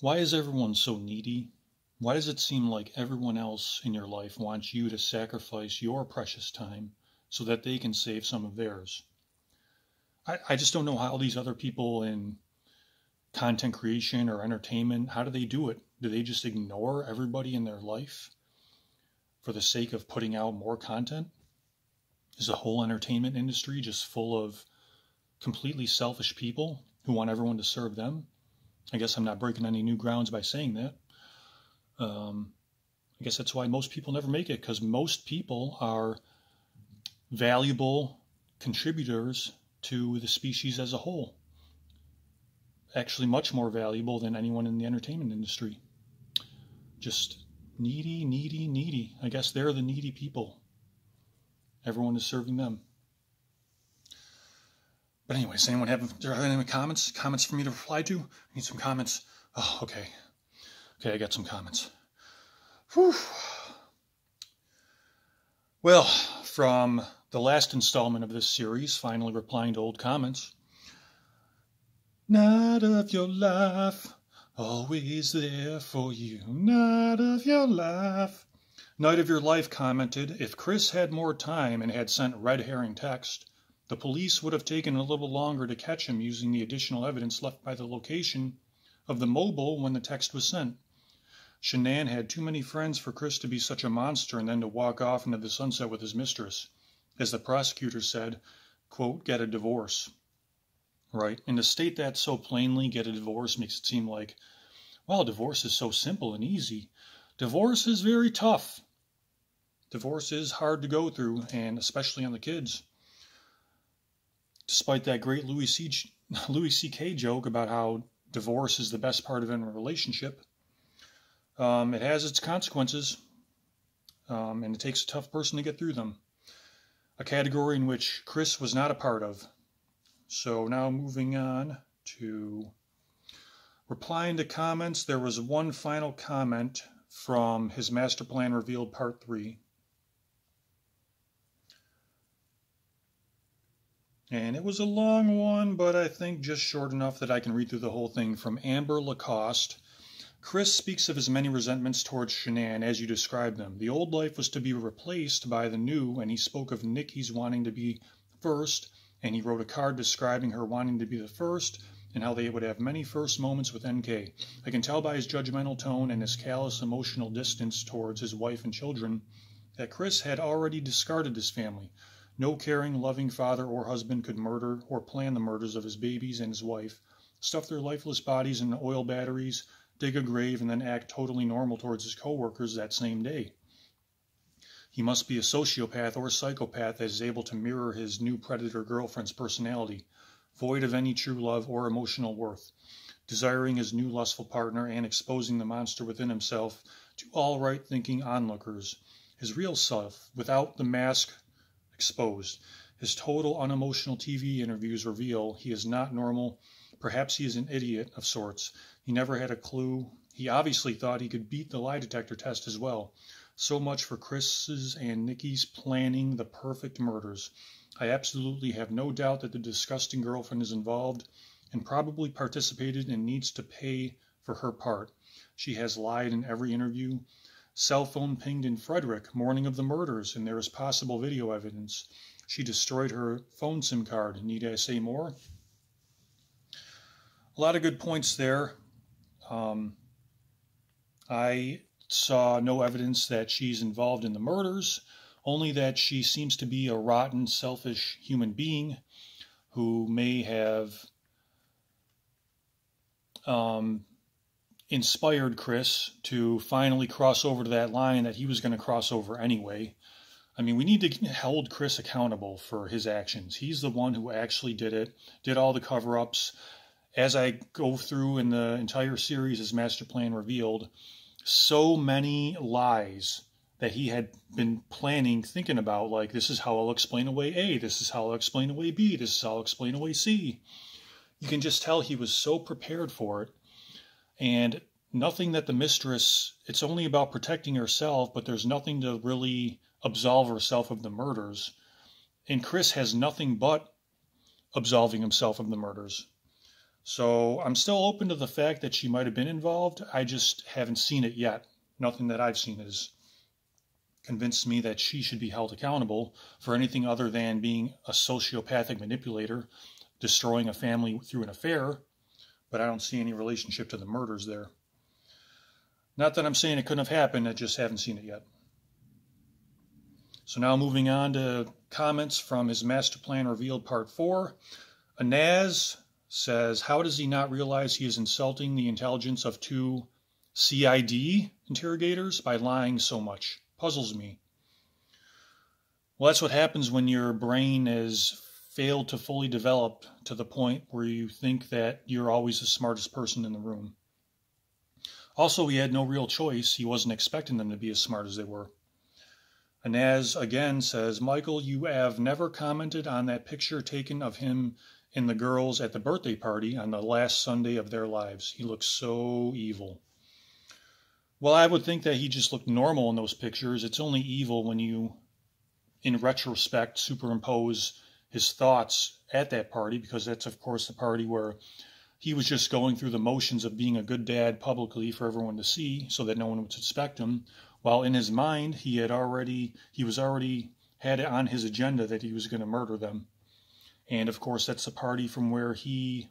Why is everyone so needy? Why does it seem like everyone else in your life wants you to sacrifice your precious time so that they can save some of theirs? I just don't know how these other people in content creation or entertainment, how do they do it? Do they just ignore everybody in their life for the sake of putting out more content? Is the whole entertainment industry just full of completely selfish people who want everyone to serve them? I guess I'm not breaking any new grounds by saying that. I guess that's why most people never make it, because most people are valuable contributors to the species as a whole. Actually, much more valuable than anyone in the entertainment industry. Just needy, needy, needy. I guess they're the needy people. Everyone is serving them. But anyways, does anyone have any comments? Comments for me to reply to? I need some comments. Oh, okay. Okay, I got some comments. Whew. Well, from the last installment of this series, finally replying to old comments. Night of your life, always there for you. Night of your life. Night of Your Life commented, if Chris had more time and had sent red herring text, the police would have taken a little longer to catch him using the additional evidence left by the location of the mobile when the text was sent. Shanann had too many friends for Chris to be such a monster and then to walk off into the sunset with his mistress. As the prosecutor said, quote, get a divorce. Right, and to state that so plainly, get a divorce, makes it seem like, well, divorce is so simple and easy. Divorce is very tough. Divorce is hard to go through, and especially on the kids. Despite that great Louis C.K. joke about how divorce is the best part of a relationship, it has its consequences, and it takes a tough person to get through them. A category in which Chris was not a part of. So now moving on to replying to comments, there was one final comment from his Master Plan Revealed Part 3. And it was a long one, but I think just short enough that I can read through the whole thing. From Amber Lacoste. Chris speaks of his many resentments towards Shanann as you described them. The old life was to be replaced by the new, and he spoke of Nikki's wanting to be first, and he wrote a card describing her wanting to be the first, and how they would have many first moments with NK. I can tell by his judgmental tone and his callous emotional distance towards his wife and children that Chris had already discarded his family. No caring, loving father or husband could murder or plan the murders of his babies and his wife, stuff their lifeless bodies in oil batteries, dig a grave, and then act totally normal towards his co-workers that same day. He must be a sociopath or psychopath that is able to mirror his new predator girlfriend's personality, void of any true love or emotional worth, desiring his new lustful partner and exposing the monster within himself to all right-thinking onlookers, his real self, without the mask exposed. His total unemotional TV interviews reveal he is not normal. Perhaps he is an idiot of sorts. He never had a clue. He obviously thought he could beat the lie detector test as well. So much for Chris's and Nikki's planning the perfect murders. I absolutely have no doubt that the disgusting girlfriend is involved and probably participated and needs to pay for her part. She has lied in every interview. Cell phone pinged in Frederick morning of the murders, and there is possible video evidence. She destroyed her phone SIM card. Need I say more? A lot of good points there. I saw no evidence that she's involved in the murders, only that she seems to be a rotten, selfish human being who may have inspired Chris to finally cross over to that line that he was going to cross over anyway. I mean, we need to hold Chris accountable for his actions. He's the one who actually did it, did all the cover-ups. As I go through in the entire series as Master Plan Revealed, so many lies that he had been planning, thinking about, like, this is how I'll explain away A, this is how I'll explain away B, this is how I'll explain away C. You can just tell he was so prepared for it. And nothing that the mistress, it's only about protecting herself, but there's nothing to really absolve herself of the murders. And Chris has nothing but absolving himself of the murders. So I'm still open to the fact that she might have been involved. I just haven't seen it yet. Nothing that I've seen has convinced me that she should be held accountable for anything other than being a sociopathic manipulator, destroying a family through an affair, but I don't see any relationship to the murders there. Not that I'm saying it couldn't have happened, I just haven't seen it yet. So now moving on to comments from his master plan revealed part 4. Anaz says, how does he not realize he is insulting the intelligence of 2 CID interrogators by lying so much? Puzzles me. Well, that's what happens when your brain is failed to fully develop to the point where you think that you're always the smartest person in the room. Also, he had no real choice. He wasn't expecting them to be as smart as they were. Anaz again says, Michael, you have never commented on that picture taken of him and the girls at the birthday party on the last Sunday of their lives. He looks so evil. Well, I would think that he just looked normal in those pictures. It's only evil when you, in retrospect, superimpose his thoughts at that party, because that's, of course, the party where he was just going through the motions of being a good dad publicly for everyone to see so that no one would suspect him, while in his mind he was already had it on his agenda that he was going to murder them. And, of course, that's the party from where he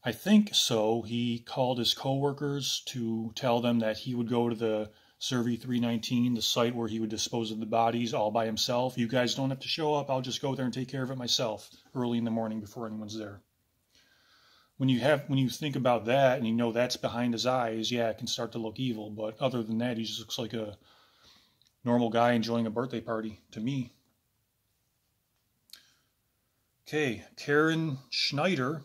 called his coworkers to tell them that he would go to the Survey 319, the site where he would dispose of the bodies all by himself. You guys don't have to show up. I'll just go there and take care of it myself early in the morning before anyone's there. When you think about that and you know that's behind his eyes, yeah, it can start to look evil. But other than that, he just looks like a normal guy enjoying a birthday party to me. Okay, Carrie Schneider.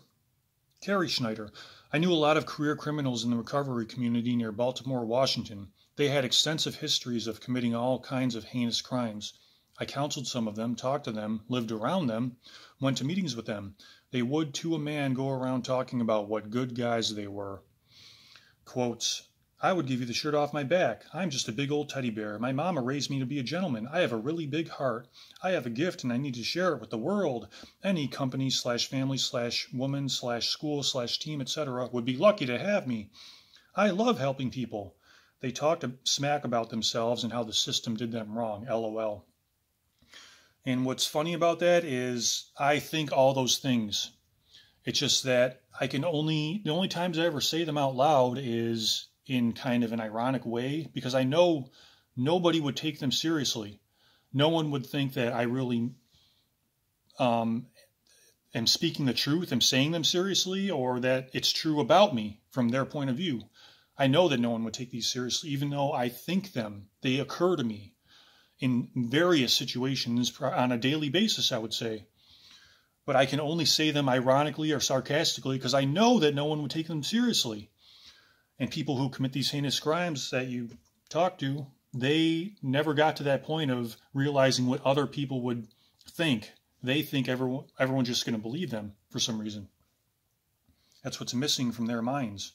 I knew a lot of career criminals in the recovery community near Baltimore, Washington. They had extensive histories of committing all kinds of heinous crimes. I counseled some of them, talked to them, lived around them, went to meetings with them. They would, to a man, go around talking about what good guys they were. Quotes, I would give you the shirt off my back. I'm just a big old teddy bear. My mama raised me to be a gentleman. I have a really big heart. I have a gift and I need to share it with the world. Any company / family / woman / school / team, etc. would be lucky to have me. I love helping people. They talked smack about themselves and how the system did them wrong. LOL. And what's funny about that is I think all those things. It's just that the only times I ever say them out loud is in kind of an ironic way, because I know nobody would take them seriously. No one would think that I really am speaking the truth, am saying them seriously, or that it's true about me from their point of view. I know that no one would take these seriously, even though I think them. They occur to me in various situations on a daily basis, I would say. But I can only say them ironically or sarcastically because I know that no one would take them seriously. And people who commit these heinous crimes that you talk to, they never got to that point of realizing what other people would think. They think everyone's just going to believe them for some reason. That's what's missing from their minds.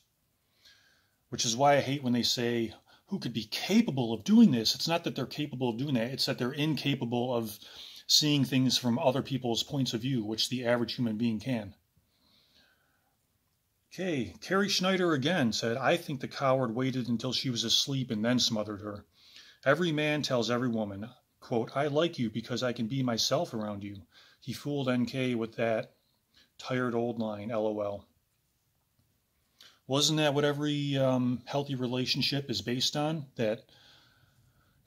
Which is why I hate when they say, who could be capable of doing this? It's not that they're capable of doing that. It's that they're incapable of seeing things from other people's points of view, which the average human being can. Okay, Carrie Schneider again said, I think the coward waited until she was asleep and then smothered her. Every man tells every woman, quote, I like you because I can be myself around you. He fooled NK with that tired old line, LOL. Wasn't that what every healthy relationship is based on? That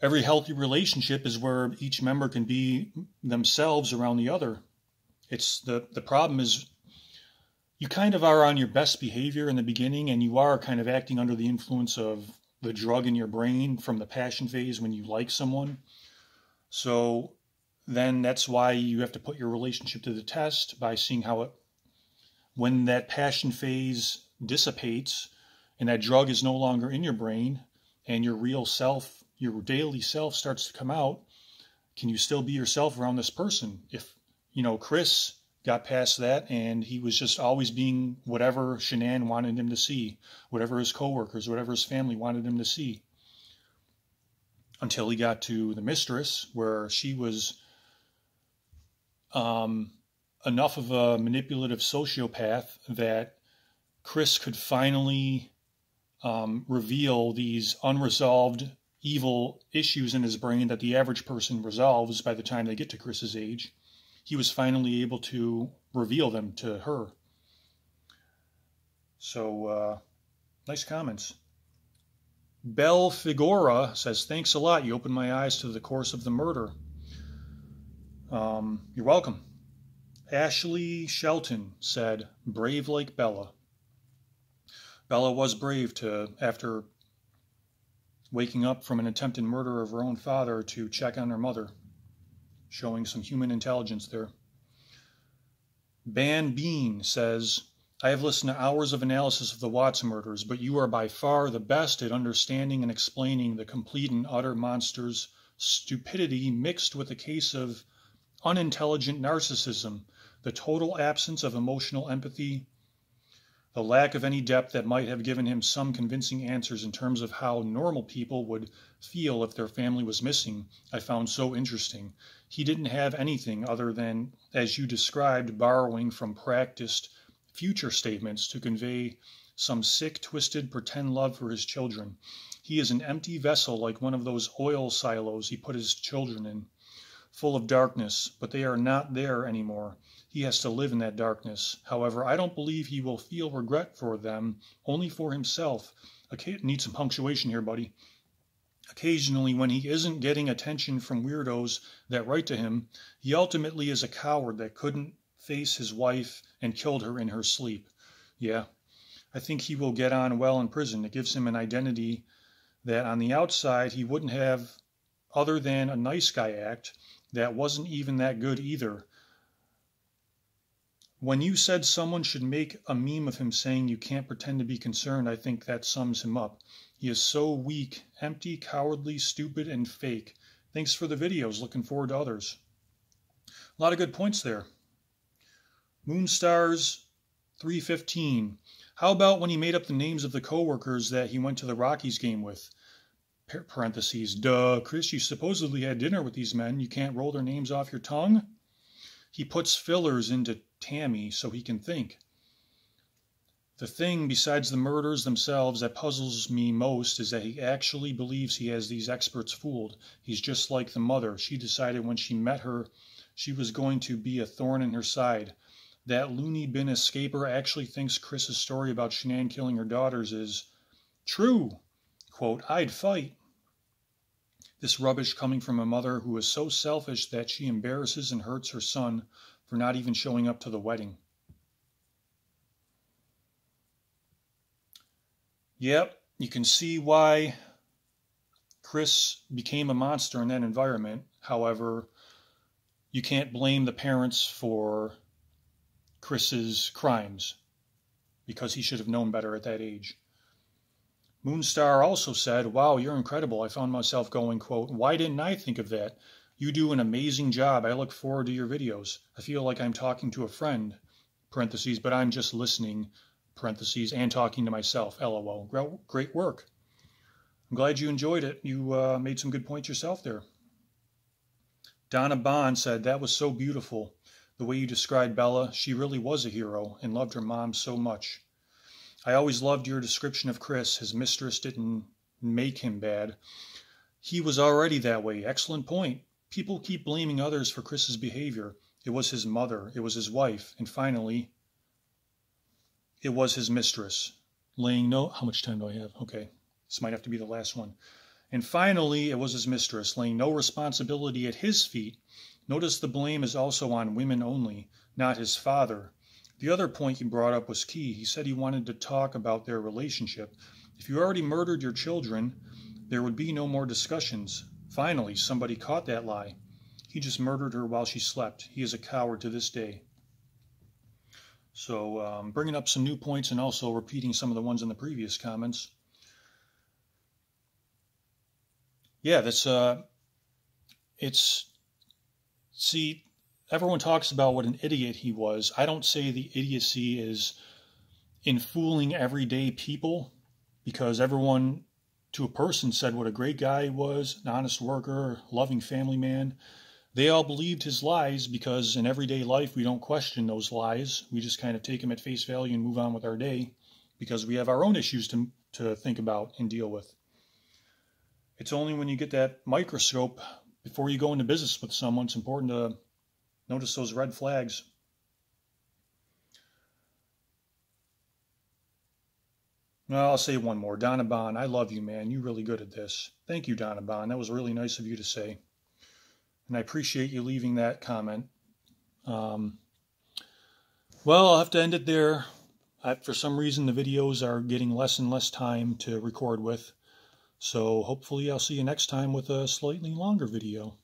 every healthy relationship is where each member can be themselves around the other. It's the problem is you kind of are on your best behavior in the beginning, and you are kind of acting under the influence of the drug in your brain from the passion phase when you like someone. So then that's why you have to put your relationship to the test by seeing how when that passion phase dissipates and that drug is no longer in your brain and your real self, your daily self starts to come out, can you still be yourself around this person? If, Chris got past that and he was just always being whatever Shanann wanted him to see, whatever his coworkers, whatever his family wanted him to see, until he got to the mistress where she was a enough of a manipulative sociopath that Chris could finally reveal these unresolved evil issues in his brain that the average person resolves by the time they get to Chris's age. He was finally able to reveal them to her. So, nice comments. Belle Figora says, thanks a lot. You opened my eyes to the course of the murder. You're welcome. Ashley Shelton said, brave like Bella. Bella was brave after waking up from an attempted murder of her own father, to check on her mother, showing some human intelligence there. Ban Bean says, I have listened to hours of analysis of the Watts murders, but you are by far the best at understanding and explaining the complete and utter monster's stupidity mixed with a case of unintelligent narcissism, the total absence of emotional empathy, the lack of any depth that might have given him some convincing answers in terms of how normal people would feel if their family was missing, I found so interesting. He didn't have anything other than, as you described, borrowing from practiced future statements to convey some sick, twisted, pretend love for his children. He is an empty vessel like one of those oil silos he put his children in, full of darkness, but they are not there anymore. He has to live in that darkness. However, I don't believe he will feel regret for them, only for himself. Need some punctuation here, buddy. Occasionally, when he isn't getting attention from weirdos that write to him, he ultimately is a coward that couldn't face his wife and killed her in her sleep. Yeah, I think he will get on well in prison. It gives him an identity that on the outside he wouldn't have, other than a nice guy act that wasn't even that good either. When you said someone should make a meme of him saying you can't pretend to be concerned, I think that sums him up. He is so weak, empty, cowardly, stupid, and fake. Thanks for the videos. Looking forward to others. A lot of good points there. Moonstars 315. How about when he made up the names of the coworkers that he went to the Rockies game with? Parentheses. Duh, Chris, you supposedly had dinner with these men. You can't roll their names off your tongue? He puts fillers into Tammy so he can think. The thing, besides the murders themselves, that puzzles me most is that he actually believes he has these experts fooled. He's just like the mother. She decided when she met her she was going to be a thorn in her side. That loony bin escaper actually thinks Chris's story about Shanann killing her daughters is true. Quote, I'd fight. This rubbish coming from a mother who is so selfish that she embarrasses and hurts her son for not even showing up to the wedding. Yep, you can see why Chris became a monster in that environment. However, you can't blame the parents for Chris's crimes because he should have known better at that age. Moonstar also said, wow, you're incredible. I found myself going, quote, why didn't I think of that? You do an amazing job. I look forward to your videos. I feel like I'm talking to a friend, parentheses, but I'm just listening, parentheses, and talking to myself, LOL. Great work. I'm glad you enjoyed it. You made some good points yourself there. Donna Bond said, that was so beautiful. The way you described Bella, she really was a hero and loved her mom so much. I always loved your description of Chris. His mistress didn't make him bad. He was already that way. Excellent point. People keep blaming others for Chris's behavior. It was his mother. It was his wife. And finally, it was his mistress. How much time do I have? Okay, this might have to be the last one. And finally, it was his mistress, laying no responsibility at his feet. Notice the blame is also on women only, not his father. The other point he brought up was key. He said he wanted to talk about their relationship. If you already murdered your children, there would be no more discussions. Finally, somebody caught that lie. He just murdered her while she slept. He is a coward to this day. So, bringing up some new points and also repeating some of the ones in the previous comments. Yeah, see, everyone talks about what an idiot he was. I don't say the idiocy is in fooling everyday people, because everyone to a person said what a great guy he was, an honest worker, loving family man. They all believed his lies because in everyday life we don't question those lies. We just kind of take them at face value and move on with our day because we have our own issues to think about and deal with. It's only when you get that microscope before you go into business with someone, it's important to notice those red flags. Well, I'll say one more. Donna Bond, I love you, man. You're really good at this. Thank you, Donna Bond. That was really nice of you to say. And I appreciate you leaving that comment. Well, I'll have to end it there. For some reason, the videos are getting less and less time to record with. So hopefully I'll see you next time with a slightly longer video.